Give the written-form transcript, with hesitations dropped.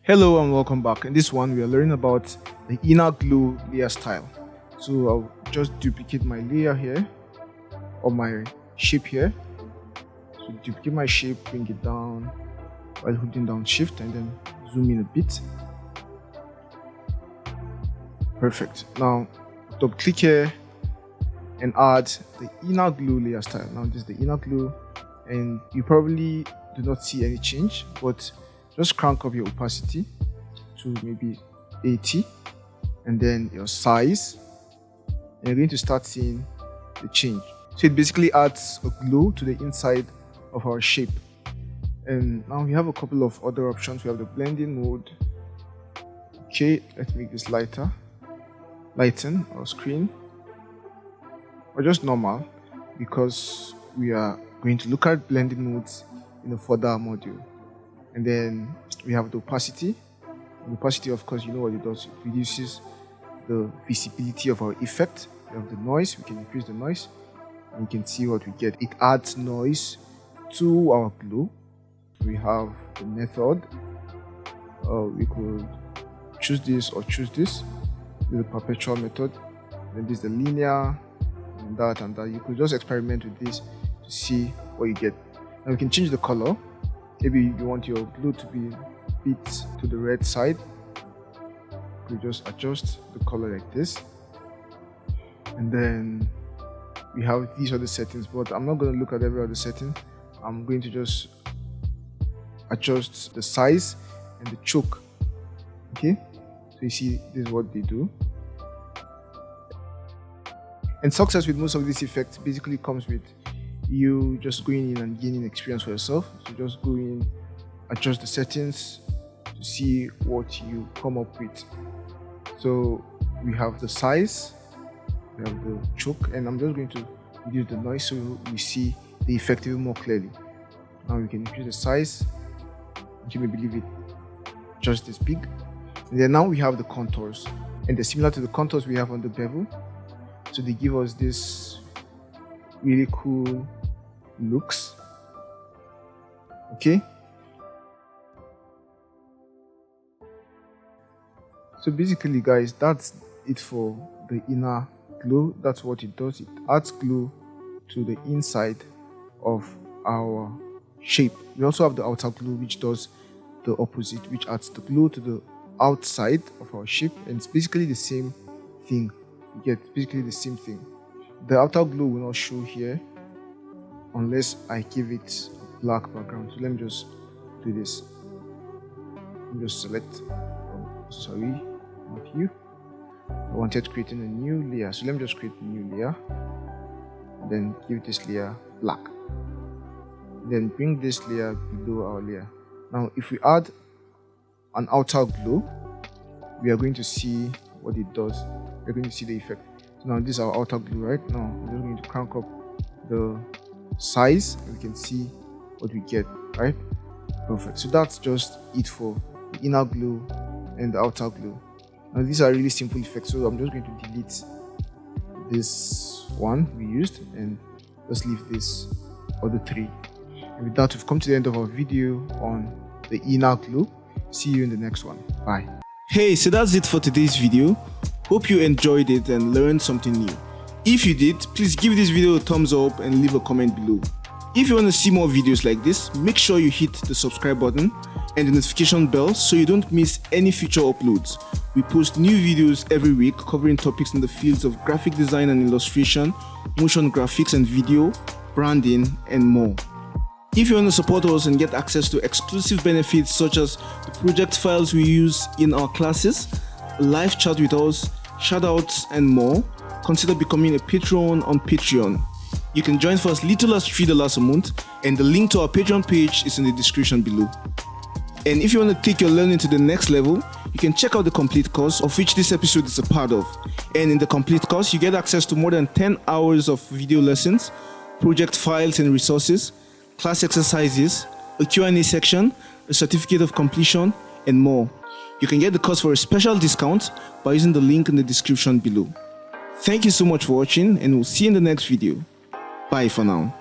Hello and welcome back. In this one we are learning about the inner glue layer style. So I'll just duplicate my layer here or my shape here. So duplicate my shape, bring it down while holding down shift and then zoom in a bit. Perfect. Now double click here and add the inner glue layer style. Now this is the inner glue and you probably do not see any change, but just crank up your opacity to maybe 80 and then your size, and you're going to start seeing the change. So it basically adds a glow to the inside of our shape. And now we have a couple of other options. We have the blending mode. Okay, let's make this lighter, lighten our screen, or just normal, because we are going to look at blending modes in a further module. And then we have the opacity. The opacity, of course, you know what it does. It reduces the visibility of our effect. We have the noise. We can increase the noise and you can see what we get. It adds noise to our glue. We have the method. We could choose this or choose this. This is the perpetual method. Then this is the linear and that and that. You could just experiment with this to see what you get. Now we can change the color. Maybe you want your glue to be a bit to the red side. You just adjust the color like this. And then we have these other settings, but I'm not going to look at every other setting. I'm going to just adjust the size and the choke. Okay, so you see this is what they do. And success with most of these effects basically comes with you just going in and gaining experience for yourself. So just go in, adjust the settings to see what you come up with. So we have the size, we have the choke, and I'm just going to reduce the noise so we see the effect even more clearly. Now we can increase the size, you may believe it, just this big. And then now we have the contours, and they're similar to the contours we have on the bevel. So they give us this really cool looks. Okay, so basically guys, that's it for the inner glue. That's what it does. It adds glue to the inside of our shape. We also have the outer glue, which does the opposite, which adds the glue to the outside of our shape, and it's basically the same thing. You get basically the same thing. The outer glue will not show here unless I give it a black background. So let me just do this. Let me just select, sorry, not you. I wanted creating a new layer. So let me just create a new layer. And then give this layer black. Then bring this layer below our layer. Now if we add an outer glue, we are going to see what it does. We're going to see the effect. So now this is our outer glue, right? Now I'm just going to crank up the size and we can see what we get, right? Perfect. So that's just it for the inner glue and the outer glue. Now these are really simple effects, so I'm just going to delete this one we used and just leave this other three. And with that, we've come to the end of our video on the inner glue. See you in the next one. Bye. Hey, so that's it for today's video. Hope you enjoyed it and learned something new. If you did, please give this video a thumbs up and leave a comment below. If you want to see more videos like this, make sure you hit the subscribe button and the notification bell so you don't miss any future uploads. We post new videos every week covering topics in the fields of graphic design and illustration, motion graphics and video, branding, and more. If you want to support us and get access to exclusive benefits such as the project files we use in our classes, a live chat with us, shoutouts, and more, consider becoming a patron on Patreon. You can join for as little as $3 a month, and the link to our Patreon page is in the description below. And if you want to take your learning to the next level, you can check out the complete course, of which this episode is a part of. And in the complete course, you get access to more than 10 hours of video lessons, project files and resources, class exercises, a Q&A section, a certificate of completion, and more. You can get the course for a special discount by using the link in the description below. Thank you so much for watching, and we'll see you in the next video. Bye for now.